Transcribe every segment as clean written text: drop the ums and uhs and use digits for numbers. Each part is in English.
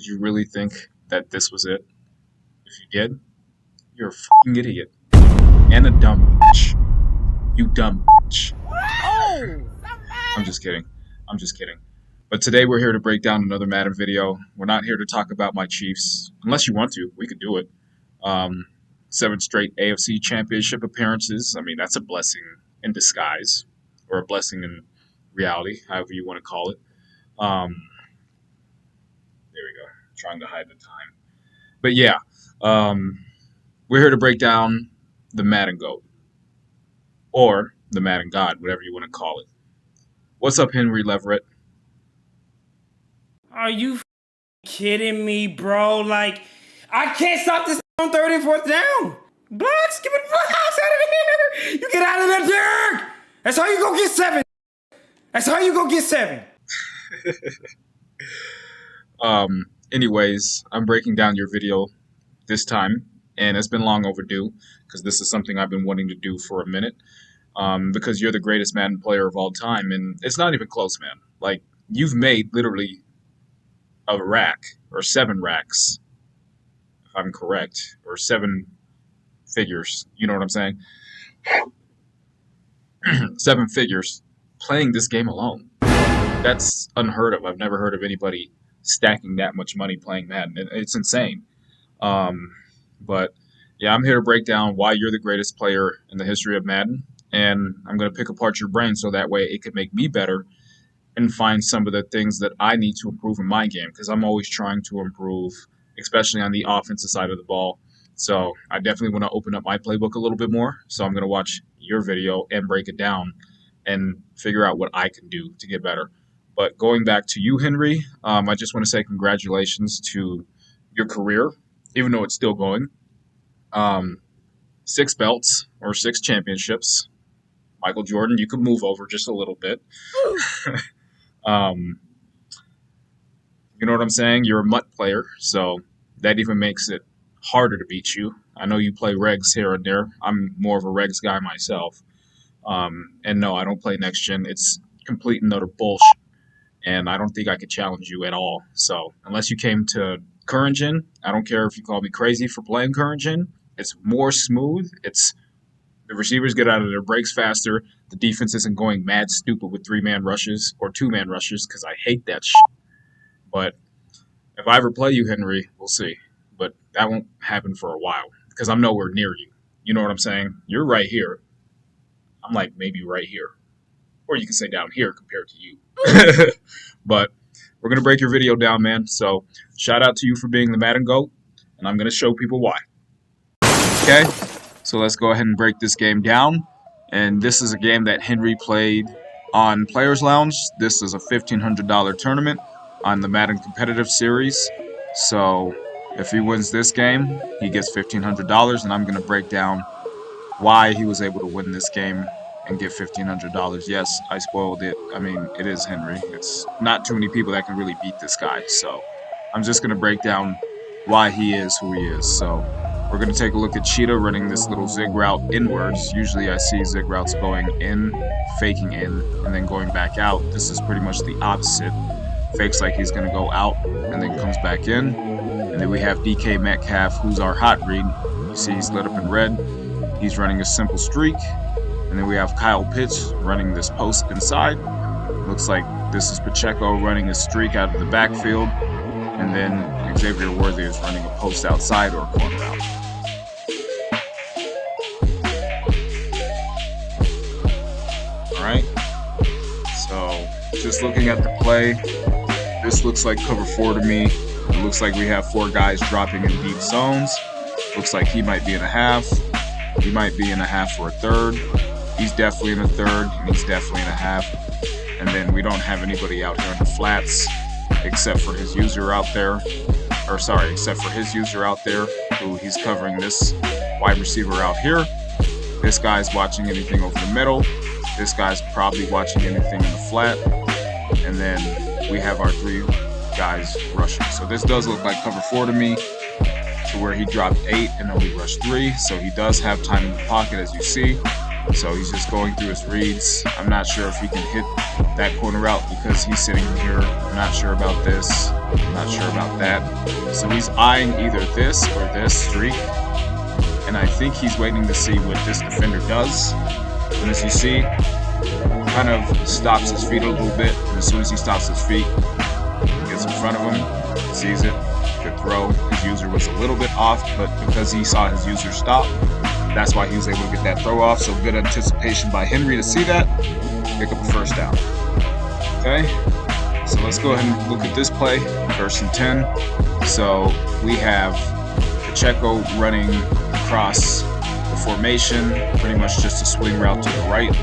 you really think that this was it? If you did, you're a fucking idiot. And a dumb bitch. You dumb bitch. Oh! I'm just kidding. I'm just kidding. But today we're here to break down another Madden video. We're not here to talk about my Chiefs. Unless you want to, we could do it. 7 straight AFC Championship appearances. I mean, that's a blessing in disguise. Or a blessing in reality, however you want to call it. There we go. Trying to hide the time. But yeah, we're here to break down the Madden GOAT. Or the Madden God, whatever you want to call it. What's up, Henry Leverett? Are you kidding me, bro? Like, I can't stop this on 3rd and 4th down. Blocks, give it blocks out of here. You get out of there, Dirk. That's how you go get 7. That's how you go get 7. Anyways, I'm breaking down your video this time, and it's been long overdue because this is something I've been wanting to do for a minute. Because you're the greatest Madden player of all time, and it's not even close, man. Like, you've made literally a rack, or 7 racks, if I'm correct, or 7 figures, you know what I'm saying? 7 figures playing this game alone. That's unheard of. I've never heard of anybody stacking that much money playing Madden. It's insane. But yeah, I'm here to break down why you're the greatest player in the history of Madden, and I'm going to pick apart your brain so that way it could make me better and find some of the things that I need to improve in my game, because I'm always trying to improve, especially on the offensive side of the ball. So I definitely want to open up my playbook a little bit more. So I'm going to watch your video and break it down and figure out what I can do to get better. But going back to you, Henry, I just want to say congratulations to your career, even though it's still going. 6 belts or 6 championships. Michael Jordan, you could move over just a little bit. You know what I'm saying? You're a mutt player, so that even makes it harder to beat you. I know you play regs here and there. I'm more of a regs guy myself. And no, I don't play next gen. It's complete and utter bullshit. And I don't think I could challenge you at all. So unless you came to current gen, I don't care if you call me crazy for playing current gen. It's more smooth. It's the receivers get out of their breaks faster. The defense isn't going mad stupid with 3-man rushes or 2-man rushes, because I hate that shit. But if I ever play you, Henry, we'll see. But that won't happen for a while because I'm nowhere near you. You know what I'm saying? You're right here. I'm like maybe right here. Or you can say down here compared to you. But we're going to break your video down, man. So shout out to you for being the Madden GOAT. And I'm going to show people why. Okay? So let's go ahead and break this game down. And this is a game that Henry played on Players Lounge. This is a $1,500 tournament on the Madden Competitive Series. So if he wins this game, he gets $1,500, and I'm going to break down why he was able to win this game and get $1,500. Yes, I spoiled it. I mean, it is Henry. It's not too many people that can really beat this guy. So I'm just going to break down why he is who he is. So we're going to take a look at Cheetah running this little zig route inwards. Usually I see zig routes going in, faking in, and then going back out. This is pretty much the opposite. Fakes like he's going to go out and then comes back in. And then we have DK Metcalf, who's our hot read. You see he's lit up in red. He's running a simple streak. And then we have Kyle Pitts running this post inside. Looks like this is Pacheco running a streak out of the backfield. And then Xavier Worthy is running a post outside or a corner route. Alright, so just looking at the play, this looks like cover 4 to me. It looks like we have 4 guys dropping in deep zones. Looks like he might be in a half. He might be in a half or a third. He's definitely in a third, and he's definitely in a half. And then we don't have anybody out here in the flats except for his user out there. Except for his user out there, who he's covering this wide receiver out here. This guy's watching anything over the middle. This guy's probably watching anything in the flat. And then we have our 3 guys rushing. So this does look like cover 4 to me, to where he dropped 8 and then we rushed 3. So he does have time in the pocket, as you see. So he's just going through his reads. I'm not sure if he can hit that corner route because he's sitting here. I'm not sure about this. I'm not sure about that. So he's eyeing either this or this streak. And I think he's waiting to see what this defender does. And as you see, kind of stops his feet a little bit. And as soon as he stops his feet, gets in front of him, sees it, good throw. His user was a little bit off, but because he saw his user stop, that's why he was able to get that throw off. So good anticipation by Henry to see that, pick up a first down. Okay, so let's go ahead and look at this play, 1st and 10. So we have Pacheco running across the formation, pretty much just a swing route to the right.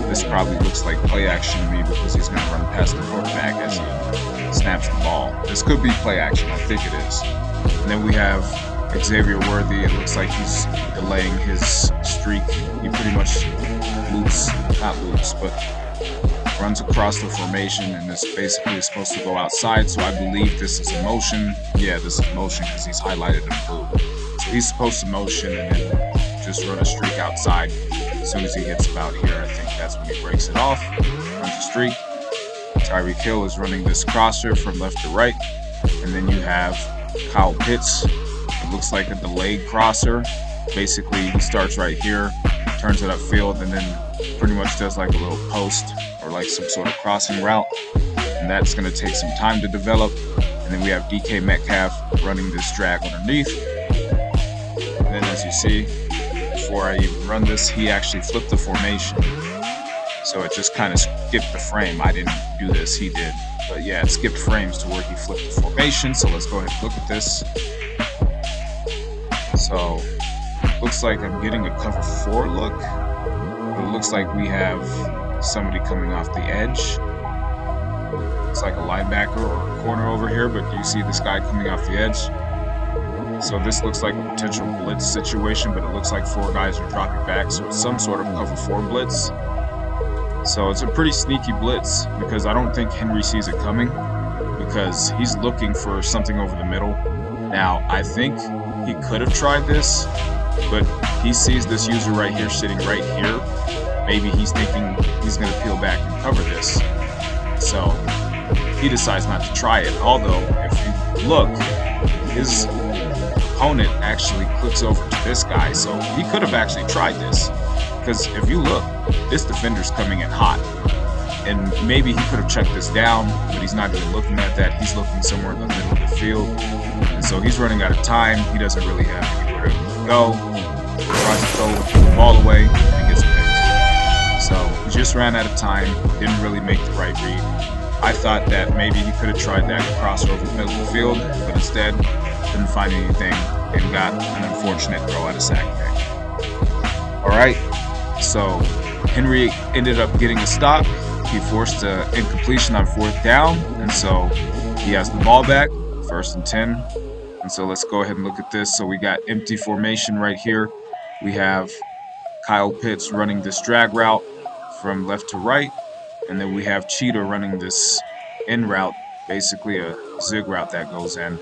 This probably looks like play action to me because he's going to run past the quarterback as he snaps the ball. This could be play action, I think it is. And then we have Xavier Worthy. It looks like he's delaying his streak. He pretty much but runs across the formation, and this basically is supposed to go outside. So I believe this is a motion. Yeah, this is motion because he's highlighted in blue. So he's supposed to motion and then just run a streak outside. As soon as he hits about here, I think that's when he breaks it off. Runs a streak. Tyreek Hill is running this crosser from left to right, and then you have Kyle Pitts. It looks like a delayed crosser. Basically, he starts right here, turns it upfield, and then pretty much does like a little post or like some sort of crossing route. And that's going to take some time to develop. And then we have DK Metcalf running this drag underneath. And then as you see, before I even run this, he actually flipped the formation. So it just kind of skipped the frame. I didn't do this, he did. But yeah, it skipped frames to where he flipped the formation. So let's go ahead and look at this. So looks like I'm getting a cover 4 look. But it looks like we have somebody coming off the edge. It's like a linebacker or a corner over here, but do you see this guy coming off the edge? So this looks like a potential blitz situation, but it looks like 4 guys are dropping back, so it's some sort of cover 4 blitz. So it's a pretty sneaky blitz because I don't think Henry sees it coming because he's looking for something over the middle. Now, I think he could have tried this, but he sees this user right here sitting right here. Maybe he's thinking he's going to peel back and cover this. So he decides not to try it. Although, if you look, his opponent actually clicks over to this guy. So he could have actually tried this. Because if you look, this defender's coming in hot. And maybe he could have checked this down, but he's not even looking at that. He's looking somewhere in the middle of the field. And so he's running out of time. He doesn't really have anywhere to go. Tries to throw the ball away and gets picked. So he just ran out of time. Didn't really make the right read. I thought that maybe he could have tried that crossover over the middle of the field, but instead couldn't find anything and got an unfortunate throw out of sack pick. All right. So Henry ended up getting a stop. He forced an incompletion on 4th down, and so he has the ball back, 1st and 10. And so let's go ahead and look at this. So we got empty formation right here. We have Kyle Pitts running this drag route from left to right, and then we have Cheetah running this in route, basically a zig route that goes in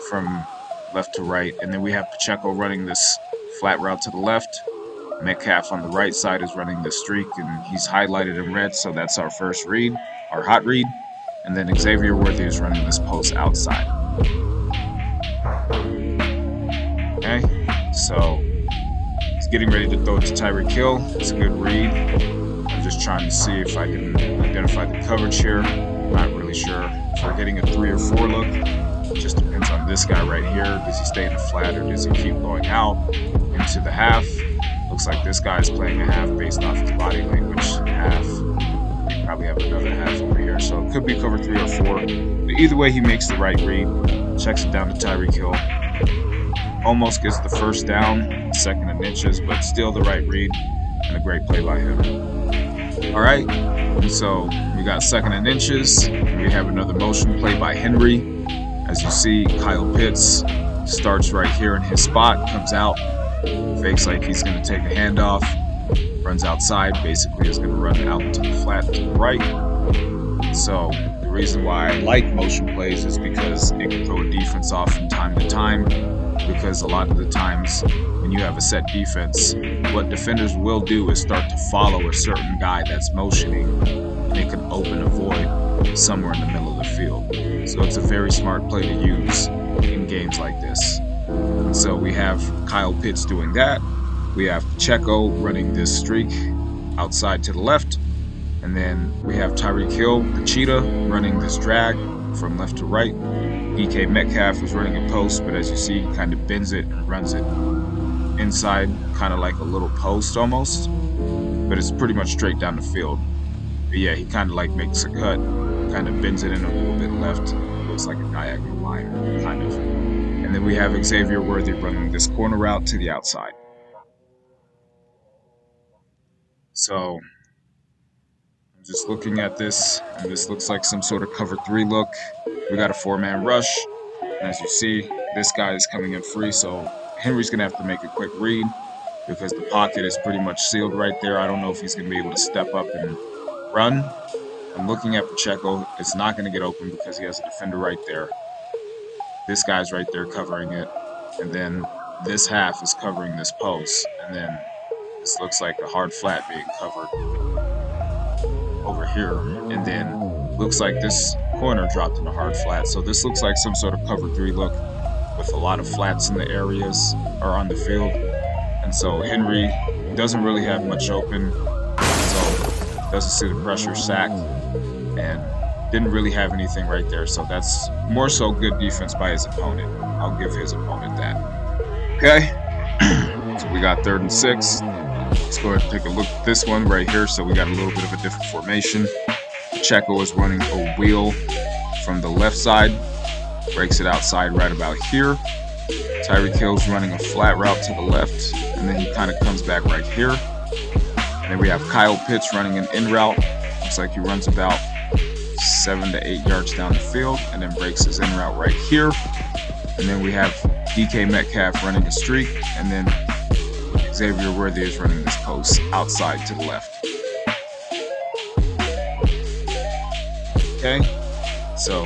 from left to right. And then we have Pacheco running this flat route to the left. Metcalf on the right side is running the streak, and he's highlighted in red, so that's our first read, our hot read. And then Xavier Worthy is running this post outside. Okay, so he's getting ready to throw it to Tyreek Hill. It's a good read. I'm just trying to see if I can identify the coverage here. I'm not really sure if we're getting a 3 or 4 look. It just depends on this guy right here. Does he stay in the flat or does he keep going out into the half? Looks like this guy's playing a half based off his body language. Half. We probably have another half over here. So it could be cover 3 or 4. But either way, he makes the right read. Checks it down to Tyreek Hill. Almost gets the 1st down, 2nd and inches, but still the right read. And a great play by him. All right. And so we got 2nd and inches. We have another motion play by Henry. As you see, Kyle Pitts starts right here in his spot, comes out. Fakes like he's going to take a handoff, runs outside, basically is going to run out to the flat to the right. So the reason why I like motion plays is because it can throw a defense off from time to time. because a lot of the times when you have a set defense, what defenders will do is start to follow a certain guy that's motioning, and it can open a void somewhere in the middle of the field. So it's a very smart play to use in games like this. And so we have Kyle Pitts doing that. We have Pacheco running this streak outside to the left. And then we have Tyreek Hill, the cheetah, running this drag from left to right. DK Metcalf is running a post, but as you see, he kind of bends it and runs it inside, kind of like a little post almost. But it's pretty much straight down the field. But yeah, he kind of like makes a cut, kind of bends it in a little bit left. It looks like a diagonal line, kind of. And then we have Xavier Worthy running this corner route to the outside. So I'm just looking at this, and this looks like some sort of cover 3 look. We got a 4-man rush, and as you see, this guy is coming in free, so Henry's going to have to make a quick read because the pocket is pretty much sealed right there. I don't know if he's going to be able to step up and run. I'm looking at Pacheco. It's not going to get open because he has a defender right there. This guy's right there covering it, and then this half is covering this post, and then this looks like a hard flat being covered over here, and then looks like this corner dropped in a hard flat. So this looks like some sort of cover 3 look with a lot of flats in the areas or on the field. And so Henry doesn't really have much open, so doesn't see the pressure, sacked, and didn't really have anything right there. So that's more so good defense by his opponent. I'll give his opponent that. Okay, so we got 3rd and 6. Let's go ahead and take a look at this one right here. So we got a little bit of a different formation. Pacheco is running a wheel from the left side, breaks it outside right about here. Tyreek Hill's running a flat route to the left, and then he kind of comes back right here. And then we have Kyle Pitts running an in route. Looks like he runs about 7 to 8 yards down the field, and then breaks his in route right here. And then we have DK Metcalf running a streak, and then Xavier Worthy is running this post outside to the left. Okay, so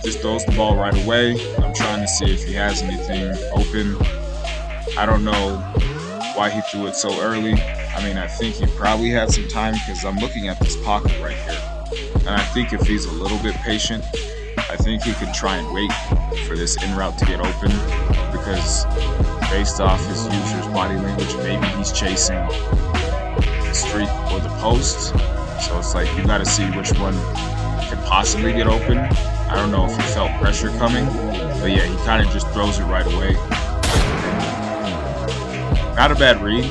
just throws the ball right away. I'm trying to see if he has anything open. I don't know why he threw it so early. I mean, I think he probably had some time because I'm looking at this pocket right here. And I think if he's a little bit patient, I think he could try and wait for this in route to get open, because based off his user's body language, maybe he's chasing the streak or the post. So it's like you got to see which one could possibly get open. I don't know if he felt pressure coming, but yeah, he kind of just throws it right away. Not a bad read,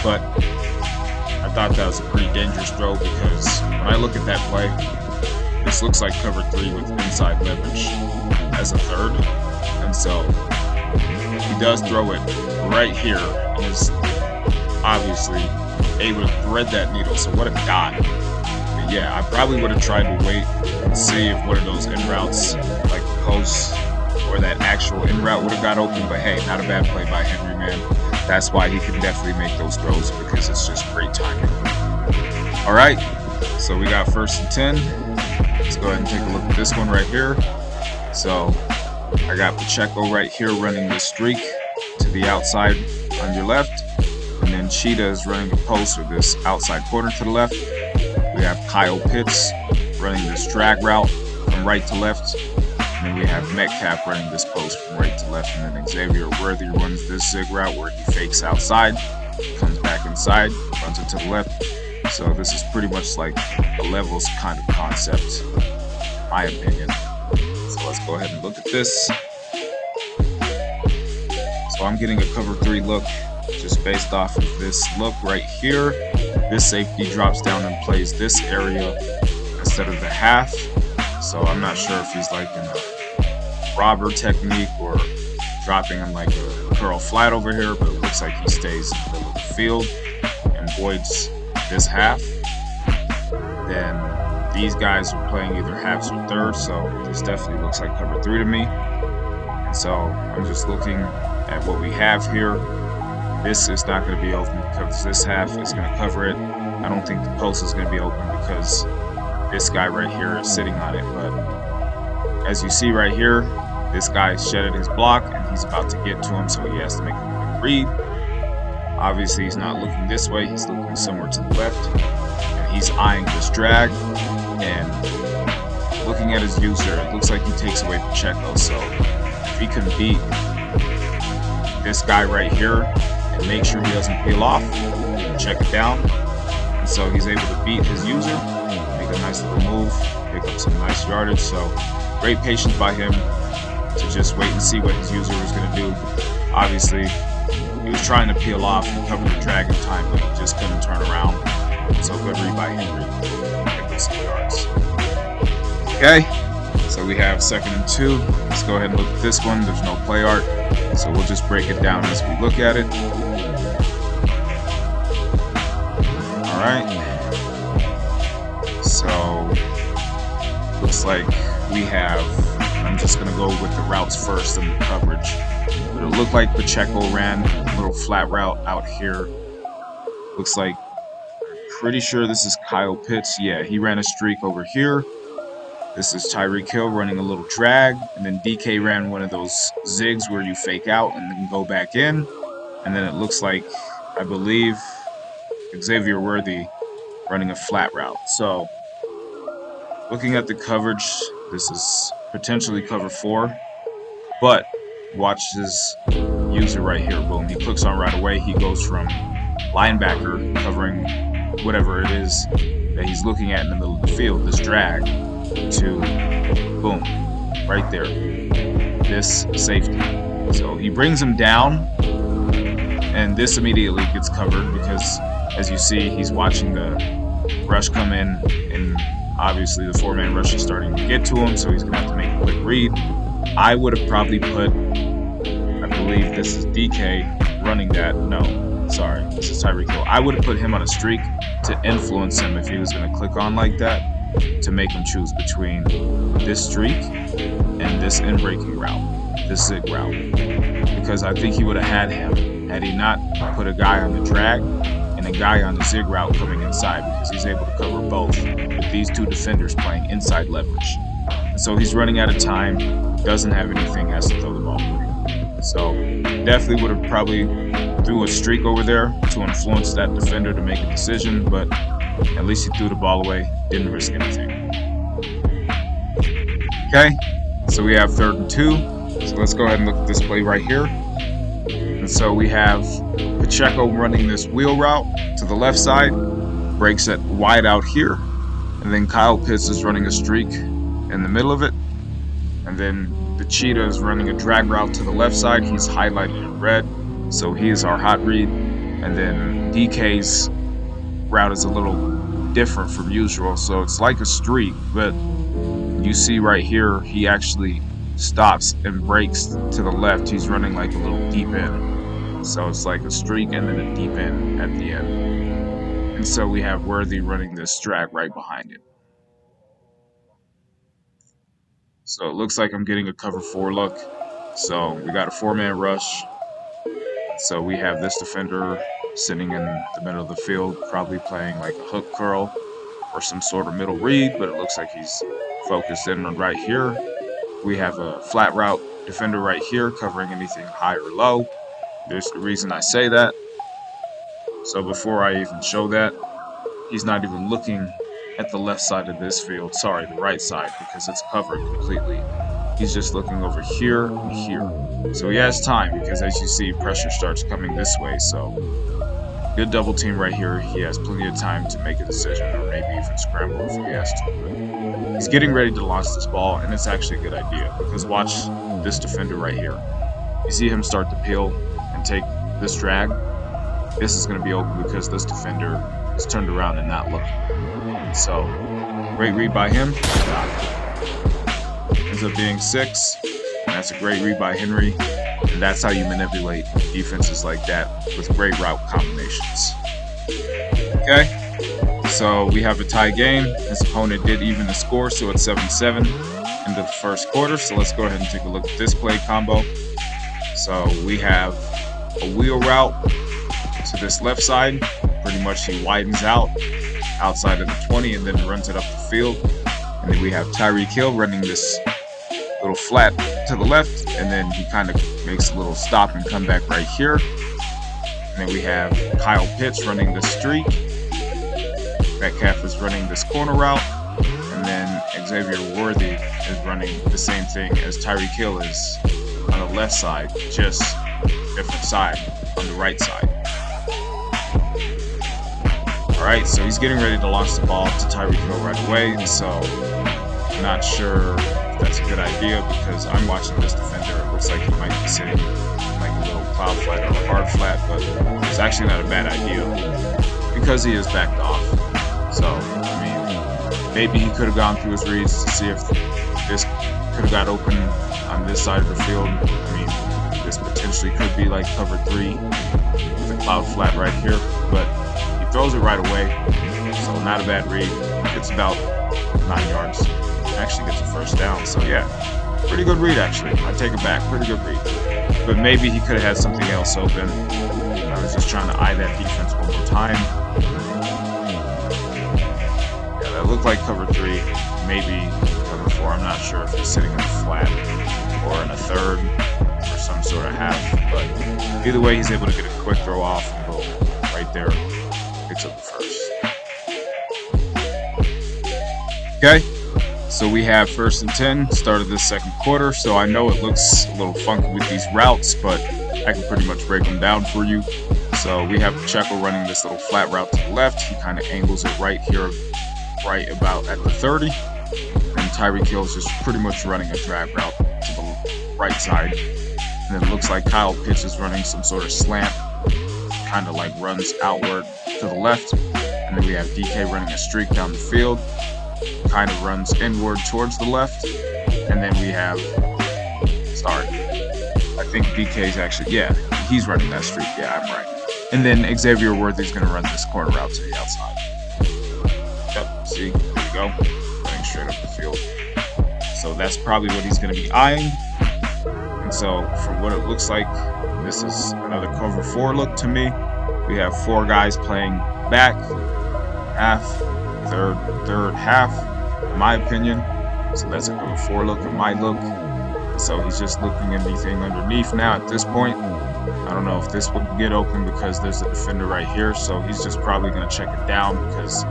but I thought that was a pretty dangerous throw because when I look at that play, this looks like cover 3 with inside leverage as a third. And so he does throw it right here and is obviously able to thread that needle. So what a dot. But yeah, I probably would have tried to wait and see if one of those in routes, like the post or that actual in route, would have got open. But hey, not a bad play by Henry, man. That's why he can definitely make those throws, because it's just great timing. All right, so we got 1st and 10. Let's go ahead and take a look at this one right here. So I got Pacheco right here running the streak to the outside on your left. And then Cheetah is running a post with this outside corner to the left. We have Kyle Pitts running this drag route from right to left. And then we have Metcalf running this post from right to left. And then Xavier Worthy runs this zig route where he fakes outside, comes back inside, runs it to the left. So this is pretty much like a levels kind of concept, in my opinion. So let's go ahead and look at this. So I'm getting a cover 3 look just based off of this look right here. This safety drops down and plays this area instead of the half. So I'm not sure if he's like in a robber technique or dropping him like a curl flat over here, but it looks like he stays in the middle of the field and voids this half. Then these guys are playing either halves or thirds, so this definitely looks like cover 3 to me. And so I'm just looking at what we have here. This is not going to be open because this half is going to cover it. I don't think the post is going to be open because this guy right here is sitting on it. But as you see right here, This guy shedded his block, and he's about to get to him, so he has to make a quick read. Obviously, he's not looking this way. He's looking somewhere to the left, and he's eyeing this drag. And looking at his user, it looks like he takes away Pacheco. So if he can beat this guy right here and make sure he doesn't peel off, check it down. And so he's able to beat his user, make a nice little move, pick up some nice yardage. So great patience by him to just wait and see what his user was going to do. Obviously, he was trying to peel off and cover the drag in time, but he just couldn't turn around. So good read by Henry. Pick up some yards. Okay, so we have 2nd and 2. Let's go ahead and look at this one. There's no play art, so we'll just break it down as we look at it. All right. So looks like we have. I'm just gonna go with the routes first and the coverage. But it looked like Pacheco ran a little flat route out here. Looks like. Pretty sure this is Kyle Pitts. Yeah, he ran a streak over here. This is Tyreek Hill running a little drag, and then DK ran one of those zigs where you fake out and then go back in. And then it looks like, I believe, Xavier Worthy running a flat route. So, looking at the coverage, this is potentially cover 4. But, watch this user right here. Boom, he clicks on right away. He goes from linebacker covering whatever it is that he's looking at in the middle of the field, this drag, to boom, right there, this safety. So he brings him down, and this immediately gets covered because, as you see, he's watching the rush come in, and obviously the 4-man rush is starting to get to him, so he's going to have to make a quick read. I would have probably put, I believe this is DK running that. No, sorry, this is Tyreek Hill. I would have put him on a streak to influence him if he was going to click on like that, to make him choose between this streak and this in-breaking route, this zig route. Because I think he would have had him had he not put a guy on the drag and a guy on the zig route coming inside, because he's able to cover both with these 2 defenders playing inside leverage. And so he's running out of time, doesn't have anything, has to throw the ball away. So definitely would have probably threw a streak over there to influence that defender to make a decision, but at least he threw the ball away, didn't risk anything. Okay, so we have 3rd and 2. So let's go ahead and look at this play right here. And so we have Pacheco running this wheel route to the left side, breaks it wide out here, and then Kyle Pitts is running a streak in the middle of it, and then the Cheetah is running a drag route to the left side. He's highlighted in red, so he is our hot read, and then DK's route is a little different from usual, so it's like a streak, but you see right here he actually stops and breaks to the left. He's running like a little deep end, so it's like a streak and then a deep end at the end. And so we have Worthy running this drag right behind it. So it looks like I'm getting a cover 4 look. So we got a 4-man rush. So we have this defender sitting in the middle of the field, probably playing like a hook curl or some sort of middle read, but it looks like he's focused in on right here. We have a flat route defender right here covering anything high or low. There's the reason I say that. So before I even show that, he's not even looking at the left side of this field, sorry, the right side, because it's covered completely. He's just looking over here and here. So he has time, because as you see, pressure starts coming this way. So good double team right here. He has plenty of time to make a decision, or maybe even scramble if he has to. But he's getting ready to launch this ball, and it's actually a good idea, because watch this defender right here. You see him start to peel and take this drag. This is going to be open because this defender is turned around and not looking. So great read by him. Ends up being 6. And that's a great read by Henry. And that's how you manipulate defenses like that, with great route combinations. Okay, so we have a tie game. His opponent did even the score, so it's 7-7 into the first quarter. So let's go ahead and take a look at this play combo. So we have a wheel route to this left side. Pretty much he widens out outside of the 20 and then runs it up the field. And then we have Tyreek Hill running this little flat to the left, and then he kind of makes a little stop and come back right here. And then we have Kyle Pitts running the streak. Metcalf is running this corner route, and then Xavier Worthy is running the same thing as Tyreek Hill is on the left side, just different side on the right side. Alright, so he's getting ready to launch the ball to Tyreek Hill right away, and so I'm not sure if that's a good idea because I'm watching this defender. It looks like he might be sitting like a little cloud flat or a hard flat, but it's actually not a bad idea because he is backed off. So, I mean, maybe he could have gone through his reads to see if this could have got open on this side of the field. I mean, this potentially could be like cover 3 with a cloud flat right here, but he throws it right away, so not a bad read. It's about 9 yards. Actually gets a first down, so yeah, pretty good read actually. I take it back, pretty good read. But maybe he could have had something else open. I was just trying to eye that defense one more time. That looked like cover 3, maybe cover 4. I'm not sure if he's sitting in a flat or in a third or some sort of half, but either way, he's able to get a quick throw off and go right there, picks up the first. Okay, so we have 1st and 10, start of this second quarter, so I know it looks a little funky with these routes, but I can pretty much break them down for you. So we have Pacheco running this little flat route to the left. He kind of angles it right here, right about at the 30, and Tyreek Hill is just pretty much running a drag route to the right side. And then it looks like Kyle Pitts is running some sort of slant, kind of like runs outward to the left. And then we have DK running a streak down the field, kind of runs inward towards the left. And then we have, I think DK's actually, yeah, he's running that streak. Yeah, I'm right. And then Xavier Worthy's going to run this corner route to the outside. Yep, see, there you go, running straight up the field. So that's probably what he's going to be eyeing. And so from what it looks like, this is another cover 4 look to me. We have 4 guys playing back, half, third half, in my opinion. So that's a cover 4 look in my look. So he's just looking at anything underneath now at this point. I don't know if this will get open because there's a defender right here. So he's just probably going to check it down because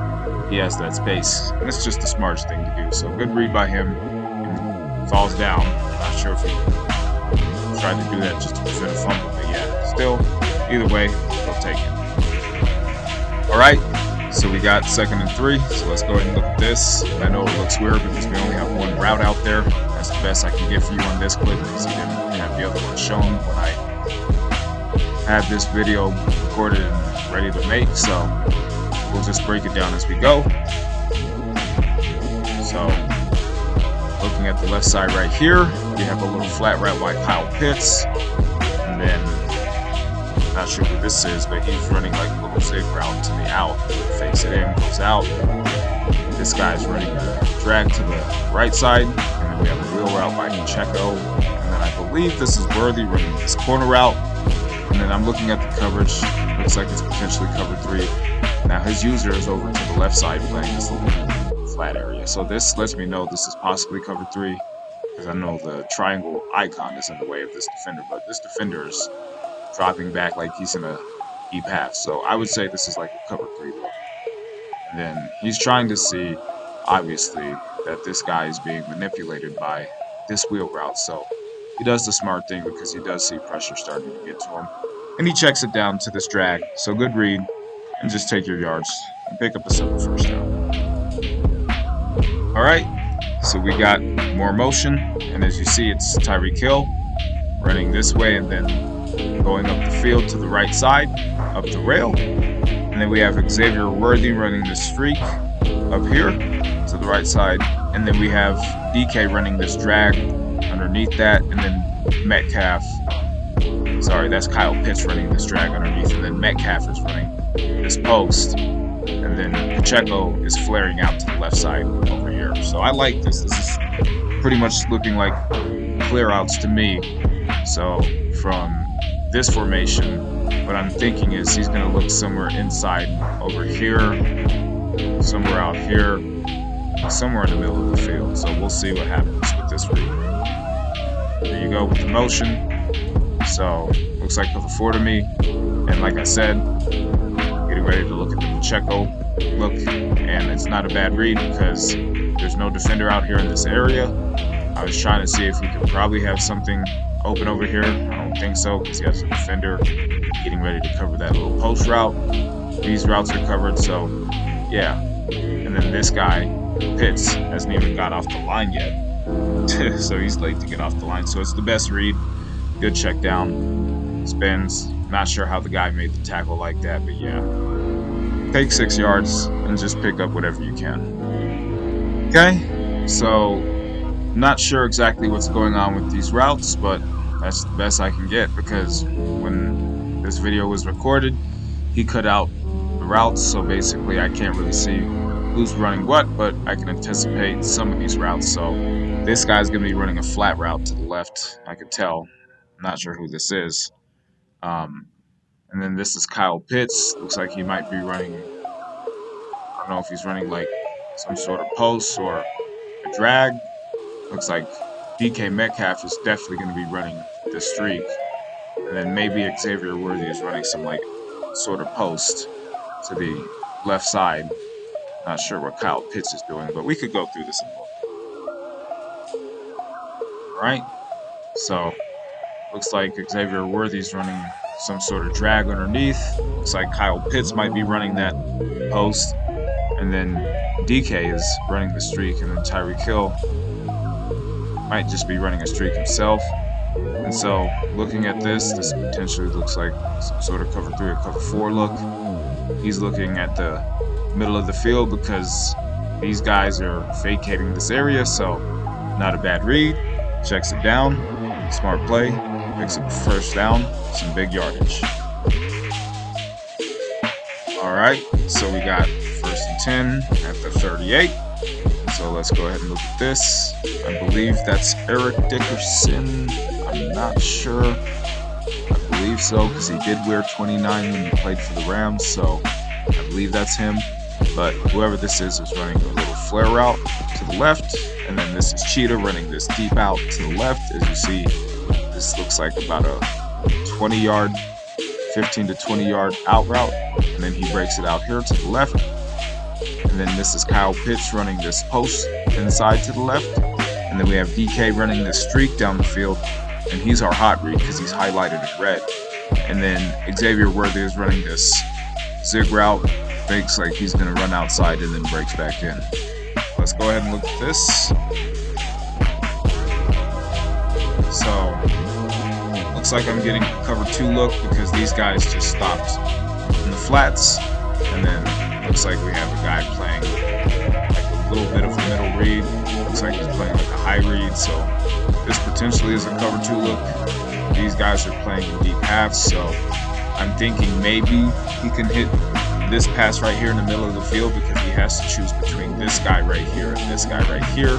he has that space. And it's just the smartest thing to do. So good read by him. And falls down. Not sure if he tried to do that just to prevent a fumble. But yeah, still, either way, he'll take it. All right. So we got 2nd and 3. So let's go ahead and look at this. I know it looks weird because we only have one route out there. That's the best I can get for you on this clip because he didn't have the other one shown when I had this video recorded and ready to make. So we'll just break it down as we go. So looking at the left side right here, we have a little flat route by Kyle Pitts. And then, not sure who this is, but he's running like a little zig route to the out. Fakes it in, goes out. This guy's running a drag to the right side. And then we have a wheel route by Pacheco. And then I believe this is Worthy running this corner route. And then I'm looking at the coverage. Looks like it's potentially cover 3. Now his user is over to the left side playing this little flat area. So this lets me know this is possibly cover 3. Because I know the triangle icon is in the way of this defender. But this defender is dropping back like he's in a deep half. So I would say this is like a cover 3 look. And then he's trying to see, obviously, that this guy is being manipulated by this wheel route. So he does the smart thing because he does see pressure starting to get to him. And he checks it down to this drag. So good read. And just take your yards and pick up a simple first down. All right. So we got more motion. And as you see, it's Tyreek Hill running this way and then going up the field to the right side, up the rail. And then we have Xavier Worthy running the streak up here to the right side. And then we have DK running this drag underneath that. And then Metcalf, that's Kyle Pitts running this drag underneath. And then Metcalf is running this post. And then Pacheco is flaring out to the left side over here. So I like this. This is pretty much looking like clear outs to me. So from this formation, what I'm thinking is he's going to look somewhere inside over here, somewhere out here, somewhere in the middle of the field. So we'll see what happens with this read. There you go with the motion. So looks like cover 4 to me. And like I said, getting ready to look at the Pacheco look, and it's not a bad read because there's no defender out here in this area. I was trying to see if we could probably have something open over here. I don't think so because he has a defender getting ready to cover that little post route. These routes are covered, so yeah. And then this guy, Pitts, hasn't even got off the line yet. So he's late to get off the line. So it's the best read. Good check down. Spins. Not sure how the guy made the tackle like that, but yeah. Take 6 yards and just pick up whatever you can. Okay, so not sure exactly what's going on with these routes, but that's the best I can get because when this video was recorded, he cut out the routes, so basically I can't really see who's running what, but I can anticipate some of these routes. So this guy's going to be running a flat route to the left, I could tell. I'm not sure who this is. And then this is Kyle Pitts. Looks like he might be running, I don't know if he's running like some sort of post or a drag. Looks like DK Metcalf is definitely going to be running the streak. And then maybe Xavier Worthy is running some like sort of post to the left side. Not sure what Kyle Pitts is doing, but we could go through this and look. Alright, so looks like Xavier Worthy's running some sort of drag underneath. Looks like Kyle Pitts might be running that post. And then DK is running the streak, and then Tyreek Hill might just be running a streak himself. And so looking at this potentially looks like some sort of cover 3 or cover 4 look. He's looking at the middle of the field because these guys are vacating this area, so not a bad read. Checks it down. Smart play. Picks up first down. Some big yardage. Alright, so we got 1st and 10 at the 38. So let's go ahead and look at this. I believe that's Eric Dickerson. I'm not sure. I believe so because he did wear 29 when he played for the Rams, so I believe that's him. But whoever this is running a little flare route to the left, and then this is Cheetah running this deep out to the left. As you see, this looks like about a 20-yard, 15 to 20-yard out route, and then he breaks it out here to the left. And then this is Kyle Pitts running this post inside to the left, and then we have DK running this streak down the field, and he's our hot read because he's highlighted in red. And then Xavier Worthy is running this zig route, fakes like he's going to run outside and then breaks back in. Let's go ahead and look at this. So looks like I'm getting a cover 2 look because these guys just stopped in the flats, and then looks like we have a guy playing like a little bit of a middle read. Looks like he's playing like a high read, so this potentially is a cover 2 look. These guys are playing in deep halves, so I'm thinking maybe he can hit this pass right here in the middle of the field because he has to choose between this guy right here and this guy right here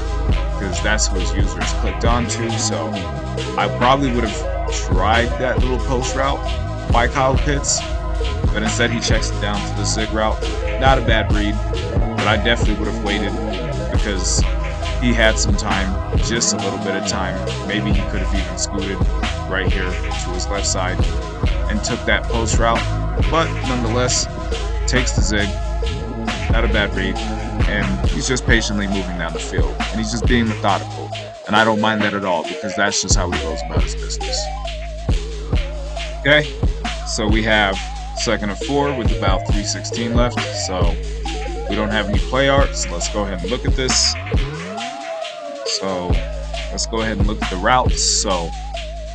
because that's who his users clicked onto. So I probably would have tried that little post route by Kyle Pitts, but instead he checks it down to the zig route. Not a bad read, but I definitely would have waited because he had some time, just a little bit of time. Maybe he could have even scooted right here to his left side and took that post route, but nonetheless takes the zig. Not a bad read, and he's just patiently moving down the field, and he's just being methodical, and I don't mind that at all because that's just how he goes about his business. Okay, so we have 2nd and 4 with about 3:16 left, so we don't have any play art, so let's go ahead and look at this. So let's go ahead and look at the routes. So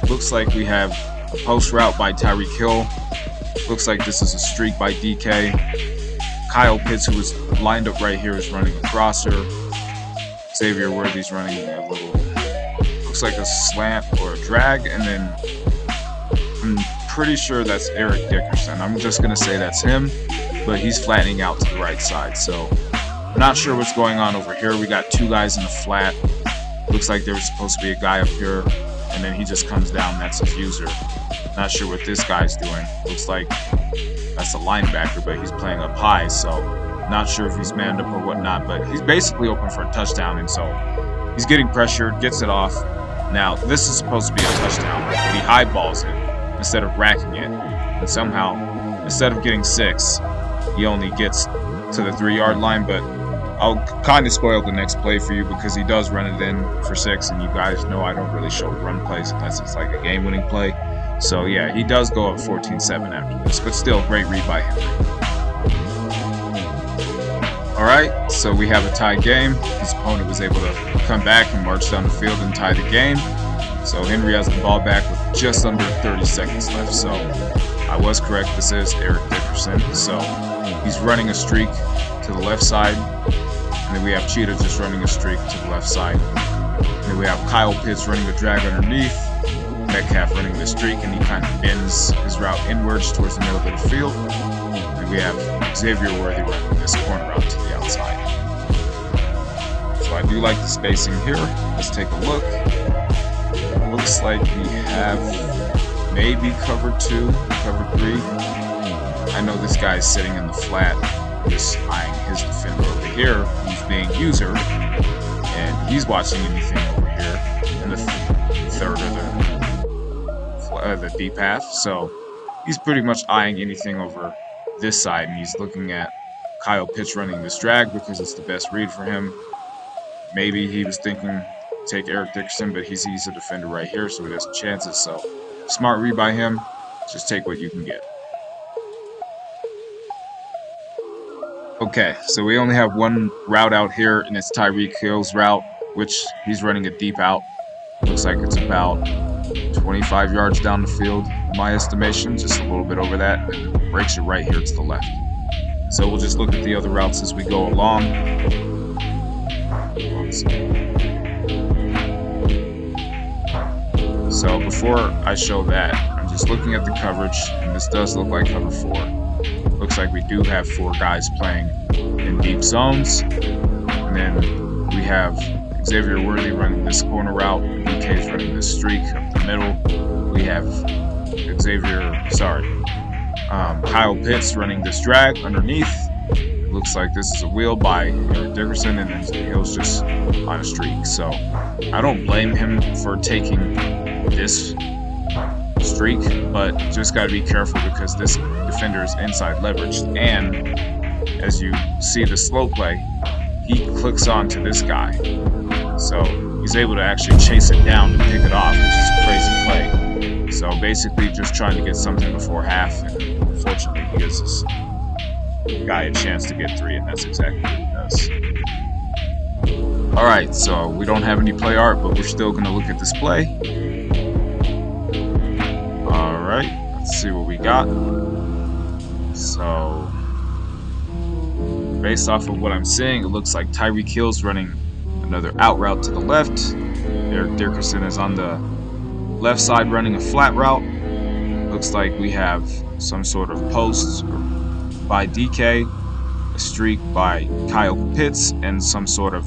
looks like we have a post route by Tyreek Hill. Looks like this is a streak by DK. Kyle Pitts, who is lined up right here, is running a crosser. Xavier Worthy's running a little, looks like a slant or a drag, and then I'm pretty sure that's Eric Dickerson. I'm just going to say that's him, but he's flattening out to the right side. So I'm not sure what's going on over here. We got 2 guys in the flat. Looks like there was supposed to be a guy up here, and then he just comes down. That's his user. Not sure what this guy's doing. Looks like that's a linebacker, but he's playing up high, so not sure if he's manned up or whatnot, but he's basically open for a touchdown, and so he's getting pressured, gets it off, Now, this is supposed to be a touchdown, but he highballs it instead of racking it. And somehow, instead of getting 6, he only gets to the 3-yard line, but I'll kind of spoil the next play for you because he does run it in for 6, and you guys know I don't really show run plays unless it's like a game-winning play. So yeah, he does go up 14-7 after this, but still great read by Henry. Alright, so we have a tie game. His opponent was able to come back and march down the field and tie the game. So Henry has the ball back with just under 30 seconds left. So I was correct, this is Eric Dickerson. So he's running a streak to the left side. And then we have Cheetah just running a streak to the left side. And then we have Kyle Pitts running a drag underneath. Metcalf running the streak, and he kind of bends his route inwards towards the middle of the field. And we have Xavier Worthy running this corner route to the outside. So I do like the spacing here. Let's take a look. It looks like we have maybe cover 2, cover 3. I know this guy's sitting in the flat, just eyeing his defender over here, who's being user, and he's watching anything over here in the third or the deep half. So he's pretty much eyeing anything over this side, and he's looking at Kyle Pitts running this drag because it's the best read for him. Maybe he was thinking take Eric Dickerson, but he sees a defender right here, so he doesn't chance it. So smart read by him. Just take what you can get. Okay, so we only have one route out here, and it's Tyreek Hill's route, which he's running a deep out. Looks like it's about 25 yards down the field, in my estimation, just a little bit over that, and breaks it right here to the left. So we'll just look at the other routes as we go along. So before I show that, I'm just looking at the coverage, and this does look like cover 4. Looks like we do have 4 guys playing in deep zones, and then we have Xavier Worthy running this corner route, DK's running this streak up the middle. We have Kyle Pitts running this drag underneath. It looks like this is a wheel by Eric Dickerson, and then Hill's just on a streak. So I don't blame him for taking this streak, but just got to be careful because this defender is inside leveraged, and as you see the slow play, he clicks on to this guy. So he's able to actually chase it down and pick it off, which is a crazy play. So basically just trying to get something before half, and unfortunately he gives this guy a chance to get 3, and that's exactly what he does. Alright, so we don't have any play art, but we're still going to look at this play. Alright, let's see what we got. So based off of what I'm seeing, it looks like Tyreek Hill's running another out route to the left. Eric Dickerson is on the left side running a flat route. Looks like we have some sort of post by DK, a streak by Kyle Pitts, and some sort of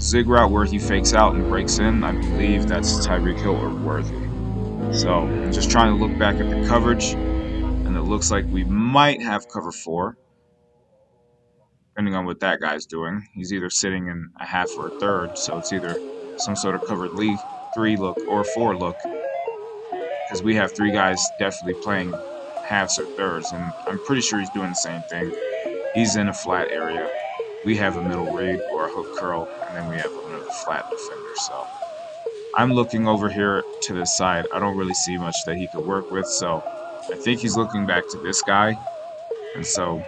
zig route where he fakes out and breaks in. I believe that's Tyreek Hill or Worthy. So I'm just trying to look back at the coverage, and it looks like we might have cover 4. Depending on what that guy's doing. He's either sitting in a half or a third, so it's either some sort of covered 3 look or 4 look, because we have 3 guys definitely playing halves or thirds, and I'm pretty sure he's doing the same thing. He's in a flat area. We have a middle read or a hook curl, and then we have another flat defender. So I'm looking over here to this side. I don't really see much that he could work with, so I think he's looking back to this guy, and so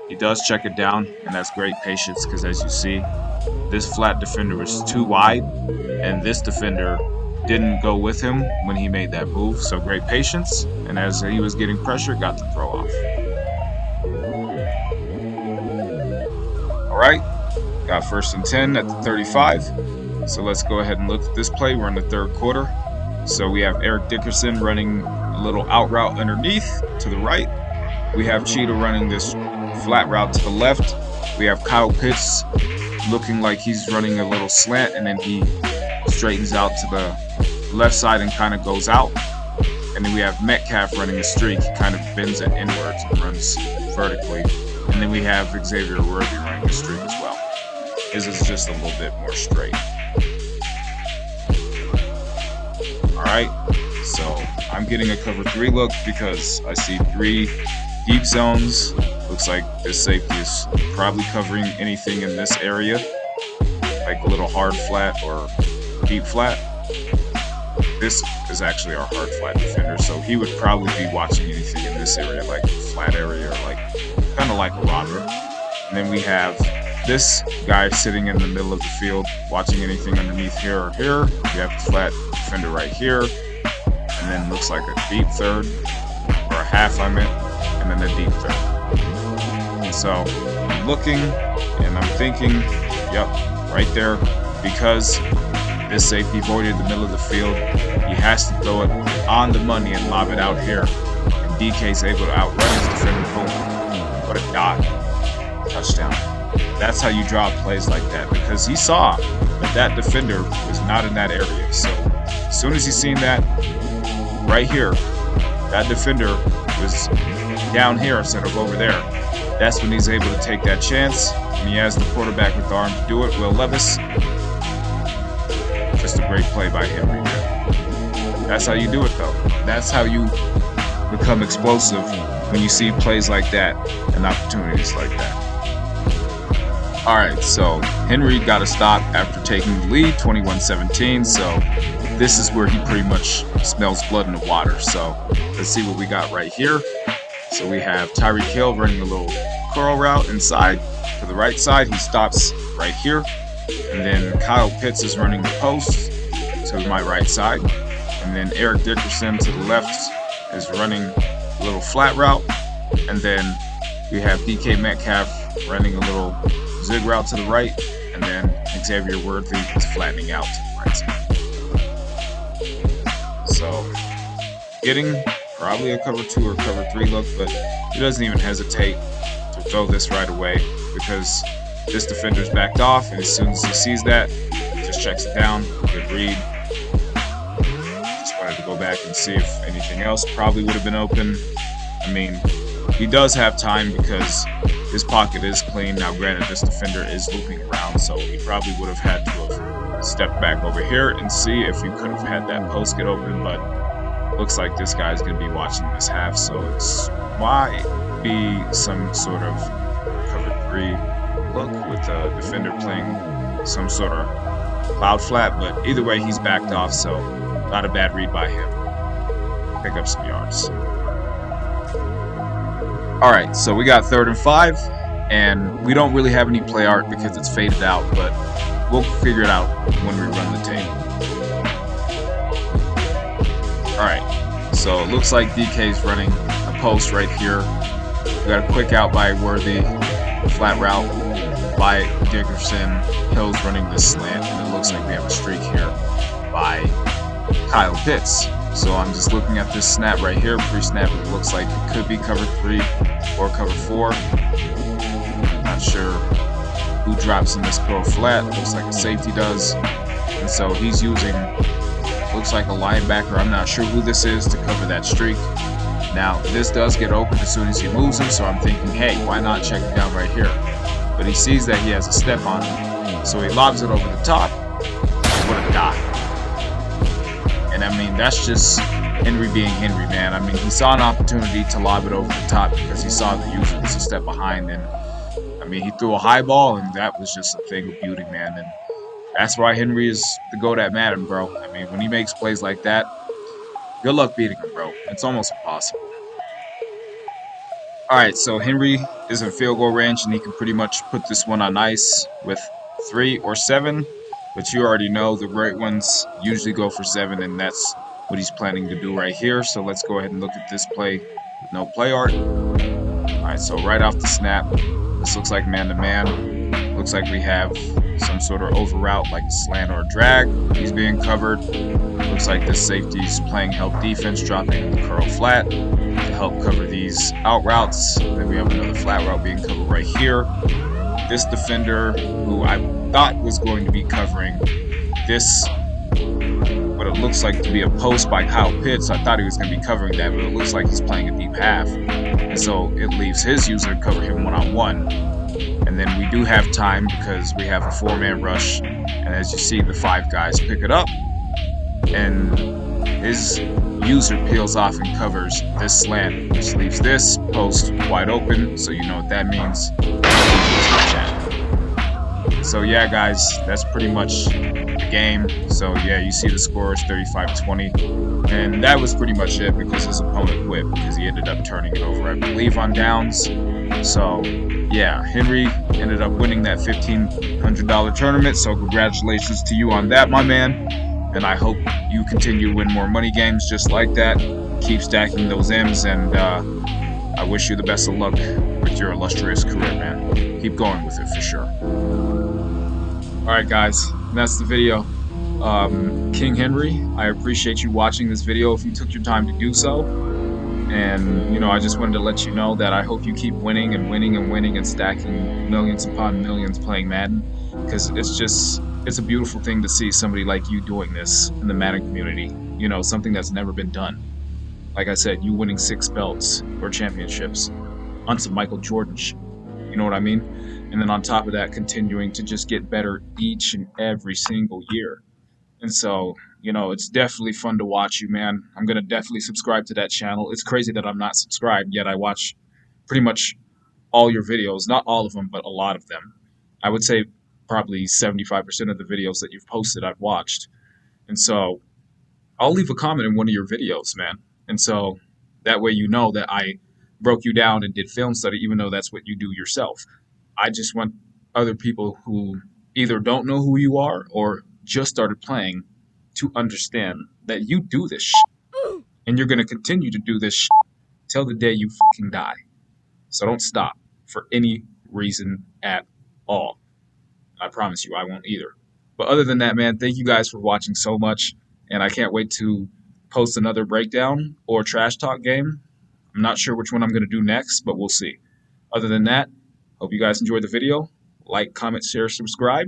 he does check it down, and that's great patience because, as you see, this flat defender was too wide, and this defender didn't go with him when he made that move. So great patience, and as he was getting pressure, got the throw off. All right, got 1st and 10 at the 35. So let's go ahead and look at this play. We're in the 3rd quarter. So we have Eric Dickerson running a little out route underneath to the right. We have Cheetah running this flat route to the left. We have Kyle Pitts looking like he's running a little slant, and then he straightens out to the left side and kind of goes out. And then we have Metcalf running a streak. He kind of bends it inwards and runs vertically. And then we have Xavier Worthy running a streak as well. His is just a little bit more straight. Alright, so I'm getting a cover 3 look because I see 3 deep zones. Looks like this safety is probably covering anything in this area, like a little hard flat or deep flat. This is actually our hard flat defender, so he would probably be watching anything in this area, like a flat area or like kind of like a robber. And then we have this guy sitting in the middle of the field, watching anything underneath here or here. We have the flat defender right here, and then looks like a deep third, or a half I meant, and then a deep third. So I'm looking and I'm thinking, yep, right there, because this safety voided the middle of the field, he has to throw it on the money and lob it out here. And DK's able to outrun his defender. Boom. What a dot. Touchdown. That's how you draw plays like that, because he saw that that defender was not in that area. So as soon as he seen that right here, that defender was down here instead of over there, that's when he's able to take that chance, and he has the quarterback with the arm to do it. Will Levis. Just a great play by Henry. That's how you do it, though. That's how you become explosive, when you see plays like that and opportunities like that. Alright, so Henry got a stop after taking the lead, 21-17, so this is where he pretty much smells blood in the water. So let's see what we got right here. So we have Tyreek Hill running a little curl route inside to the right side. He stops right here. And then Kyle Pitts is running the post to my right side. And then Eric Dickerson to the left is running a little flat route. And then we have DK Metcalf running a little zig route to the right. And then Xavier Worthy is flattening out to the right side. So getting probably a cover 2 or cover 3 look, but he doesn't even hesitate to throw this right away, because this defender's backed off, and as soon as he sees that, he just checks it down. Good read. Just wanted to go back and see if anything else probably would have been open. I mean, he does have time because his pocket is clean. Now, granted, this defender is looping around, so he probably would have had to have stepped back over here and see if he could have had that post get open, but looks like this guy's going to be watching this half, so it's might be some sort of cover 3 look with the defender playing some sort of cloud flat, but either way he's backed off, so not a bad read by him. Pick up some yards. Alright, so we got 3rd and 5, and we don't really have any play art because it's faded out, but we'll figure it out when we run the tape. Alright, so it looks like DK's running a post right here. We got a quick out by Worthy, flat route by Dickerson. Hill's running this slant, and it looks like we have a streak here by Kyle Pitts. So I'm just looking at this snap right here. Pre-snap, it looks like it could be cover 3 or cover 4. Not sure who drops in this curl flat. Looks like a safety does. And so he's using, looks like a linebacker. I'm not sure who this is to cover that streak. Now, this does get open as soon as he moves him, so I'm thinking, hey, why not check it down right here? But he sees that he has a step on him, so he lobs it over the top. What a dot. And I mean, that's just Henry being Henry, man. I mean, he saw an opportunity to lob it over the top because he saw the user was a step behind. And I mean, he threw a high ball, and that was just a thing of beauty, man. And that's why Henry is the GOAT at Madden, bro. I mean, when he makes plays like that, good luck beating him, bro. It's almost impossible. Alright, so Henry is in field goal range, and he can pretty much put this one on ice with 3 or 7. But you already know the great ones usually go for 7, and that's what he's planning to do right here. So let's go ahead and look at this play with no play art. Alright, so right off the snap, this looks like man-to-man. Looks like we have some sort of over route like a slant or a drag. He's being covered. Looks like this safety's playing help defense, dropping the curl flat to help cover these out routes. Then we have another flat route being covered right here. This defender, who I thought was going to be covering this, what it looks like to be a post by Kyle Pitts. I thought he was going to be covering that, but it looks like he's playing a deep half. And so it leaves his user to cover him one-on-one. And then we do have time because we have a 4-man rush. And as you see, the 5 guys pick it up. And his user peels off and covers this slant, which leaves this post wide open, so you know what that means. So yeah, guys, that's pretty much the game. So yeah, you see the score is 35-20, and that was pretty much it because his opponent quit because he ended up turning it over, I believe, on downs. So yeah, Henry ended up winning that $1,500 tournament. So congratulations to you on that, my man. And I hope you continue to win more money games just like that. Keep stacking those M's, and I wish you the best of luck with your illustrious career, man. Keep going with it for sure. Alright guys, that's the video. King Henry, I appreciate you watching this video if you took your time to do so. And, you know, I just wanted to let you know that I hope you keep winning and winning and winning and stacking millions upon millions playing Madden. Because it's a beautiful thing to see somebody like you doing this in the Madden community. You know, something that's never been done. Like I said, you winning 6 belts or championships on some Michael Jordan shit. You know what I mean? And then on top of that, continuing to just get better each and every single year. And so, you know, it's definitely fun to watch you, man. I'm going to definitely subscribe to that channel. It's crazy that I'm not subscribed, yet I watch pretty much all your videos. Not all of them, but a lot of them. I would say probably 75% of the videos that you've posted I've watched. And so I'll leave a comment in one of your videos, man. And so that way you know that I broke you down and did film study, even though that's what you do yourself. I just want other people who either don't know who you are or just started playing to understand that you do this shit, and you're going to continue to do this shit till the day you fucking die. So don't stop for any reason at all. I promise you I won't either. But other than that, man, thank you guys for watching so much, and I can't wait to post another breakdown or trash talk game. I'm not sure which one I'm going to do next, but we'll see. Other than that, hope you guys enjoyed the video. Like, comment, share, subscribe.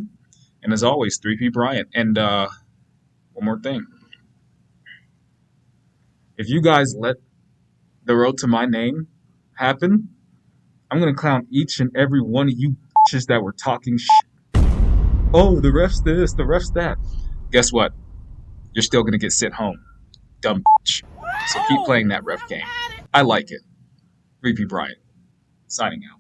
And as always, 3P Bryant. And one more thing. If you guys let the road to my name happen, I'm going to clown each and every one of you bitches that were talking shit. Oh, the ref's this, the ref's that. Guess what? You're still going to get sent home. Dumb bitch. So keep playing that ref game. I like it. 3P Bryant. Signing out.